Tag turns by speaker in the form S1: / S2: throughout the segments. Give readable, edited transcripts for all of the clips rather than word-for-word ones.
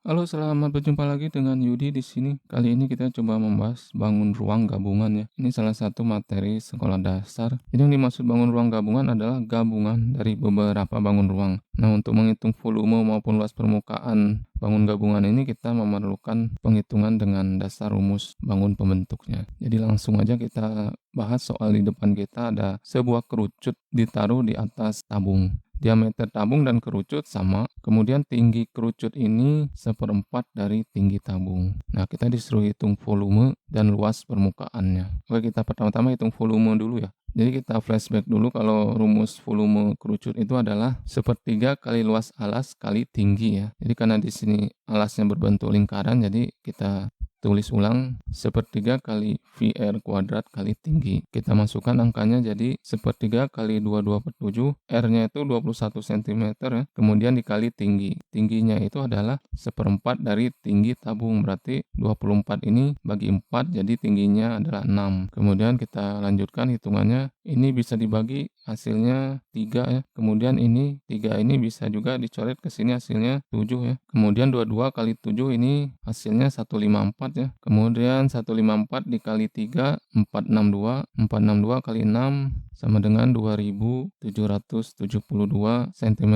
S1: Halo, selamat berjumpa lagi dengan Yudi di sini. Kali ini kita coba membahas bangun ruang gabungan ya. Ini salah satu materi sekolah dasar. Jadi yang dimaksud bangun ruang gabungan adalah gabungan dari beberapa bangun ruang. Nah, untuk menghitung volume maupun luas permukaan bangun gabungan ini kita memerlukan penghitungan dengan dasar rumus bangun pembentuknya. Jadi langsung aja kita bahas soal di depan kita ada sebuah kerucut ditaruh di atas tabung. Diameter tabung dan kerucut sama, kemudian tinggi kerucut ini seperempat dari tinggi tabung. Nah, kita disuruh hitung volume dan luas permukaannya. Oke, kita pertama-tama hitung volume dulu ya. Jadi kita flashback dulu kalau rumus volume kerucut itu adalah sepertiga kali luas alas kali tinggi ya. Jadi karena di sini alasnya berbentuk lingkaran, jadi kita tulis ulang sepertiga kali VR kuadrat kali tinggi. Kita masukkan angkanya jadi sepertiga kali 22/7, R-nya itu 21 cm ya. Kemudian dikali tinggi. Tingginya itu adalah seperempat dari tinggi tabung. Berarti 24 ini bagi 4 jadi tingginya adalah 6. Kemudian kita lanjutkan hitungannya. Ini bisa dibagi hasilnya 3 ya. Kemudian ini 3 ini bisa juga dicoret ke sini hasilnya 7 ya. Kemudian 22 kali 7 ini hasilnya 154 ya. Kemudian 154 dikali 3 462. 462 kali 6 sama dengan 2772 cm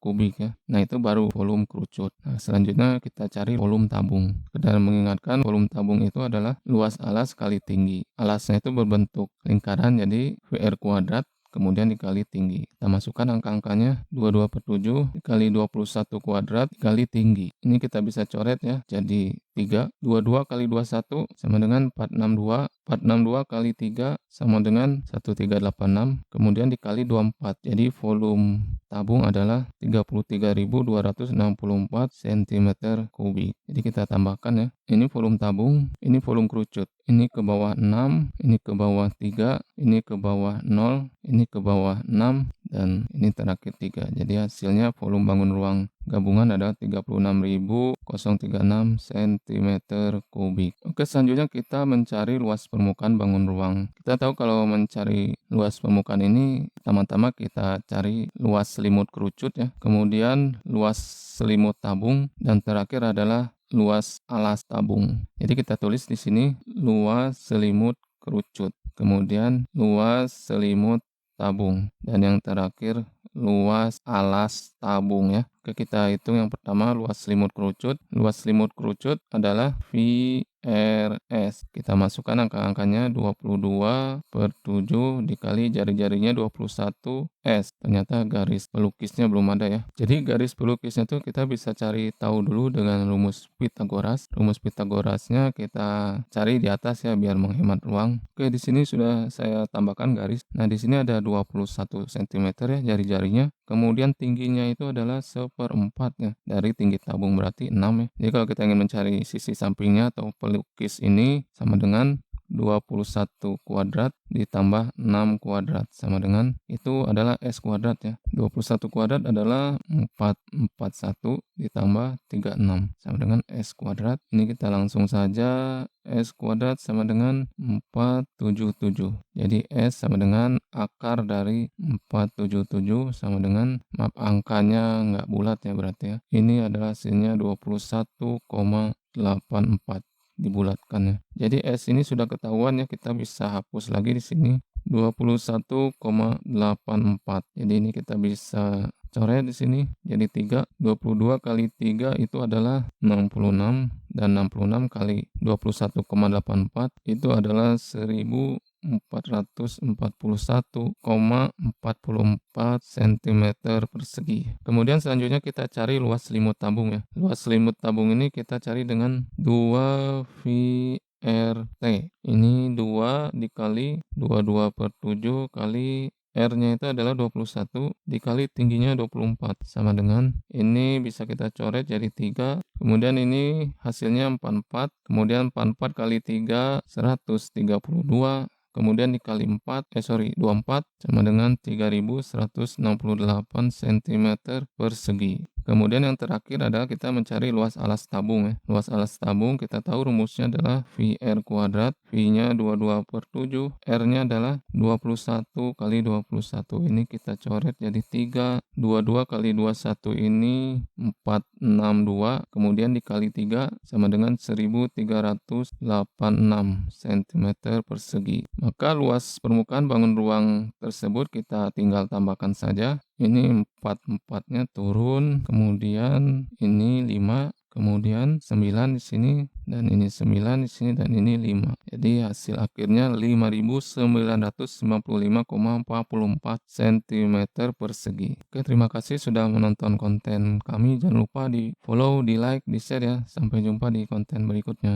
S1: kubik ya. Nah, itu baru volume kerucut. Nah, selanjutnya kita cari volume tabung. Dan mengingatkan volume tabung itu adalah luas alas kali tinggi. Alasnya itu berbentuk lingkaran jadi VR kuadrat kemudian dikali tinggi. Kita masukkan angka-angkanya 22/7 dikali 21 kuadrat dikali tinggi. Ini kita bisa coret ya. Jadi 3, 22 kali 21 sama dengan 462, 462 kali 3 sama dengan 1386, kemudian dikali 24. Jadi volume tabung adalah 33.264 cm kubik. Jadi kita tambahkan ya. Ini volume tabung, ini volume kerucut. Ini ke bawah 6, ini ke bawah 3, ini ke bawah 0, ini ke bawah 6, dan ini terakhir 3. Jadi hasilnya volume bangun ruang gabungan adalah 36.036 cm kubik. Oke, selanjutnya kita mencari luas permukaan bangun ruang. Kita tahu kalau mencari luas permukaan ini, pertama-tama kita cari luas selimut kerucut ya, kemudian luas selimut tabung, dan terakhir adalah luas alas tabung. Jadi kita tulis di sini luas selimut kerucut, kemudian luas selimut tabung, dan yang terakhir luas alas tabung ya. Oke, kita hitung yang pertama luas selimut kerucut. Luas selimut kerucut adalah VRS. Kita masukkan angka-angkanya 22/7 dikali jari-jarinya 21 S. Ternyata garis pelukisnya belum ada ya. Jadi garis pelukisnya tuh kita bisa cari tahu dulu dengan rumus Pythagoras. Rumus Pythagorasnya kita cari di atas ya biar menghemat ruang. Oke, di sini sudah saya tambahkan garis. Nah, di sini ada 21 cm ya jari-jarinya. Kemudian tingginya itu adalah seperempat ya dari tinggi tabung, berarti 6 ya. Jadi kalau kita ingin mencari sisi sampingnya atau pelukis ini sama dengan 21 kuadrat ditambah 6 kuadrat sama dengan itu adalah S kuadrat ya. 21 kuadrat adalah 441 ditambah 36 sama dengan S kuadrat. Ini kita langsung saja S kuadrat sama dengan 477. Jadi S sama dengan akar dari 477 sama dengan, maaf angkanya nggak bulat ya berarti ya. Ini adalah hasilnya 21,84 dibulatkan ya. Jadi S ini sudah ketahuan ya, kita bisa hapus lagi di sini 21,84. Jadi ini kita bisa coret di sini jadi 3. 22 kali 3 itu adalah 66, dan 66 kali 21,84 itu adalah 1441,44 cm persegi. Kemudian selanjutnya kita cari luas selimut tabung ya. Luas selimut tabung ini kita cari dengan 2 VRT. Ini 2 dikali 22/7 kali R-nya itu adalah 21 dikali tingginya 24 sama dengan ini bisa kita coret jadi 3. Kemudian ini hasilnya 44. Kemudian 44 kali 3 132. Kemudian dikali 24 sama dengan 3168 cm persegi. Kemudian yang terakhir adalah kita mencari luas alas tabung ya. Luas alas tabung kita tahu rumusnya adalah VR kuadrat, V-nya 22/7, R-nya adalah 21 kali 21. Ini kita coret jadi 3, 22 kali 21 ini 462, kemudian dikali 3 sama dengan 1386 cm persegi. Maka luas permukaan bangun ruang tersebut kita tinggal tambahkan saja. Ini 4-4-nya turun, kemudian ini 5, kemudian 9 di sini, dan ini 9 di sini, dan ini 5. Jadi hasil akhirnya 5.995,44 cm persegi. Oke, terima kasih sudah menonton konten kami. Jangan lupa di follow, di like, di share ya. Sampai jumpa di konten berikutnya.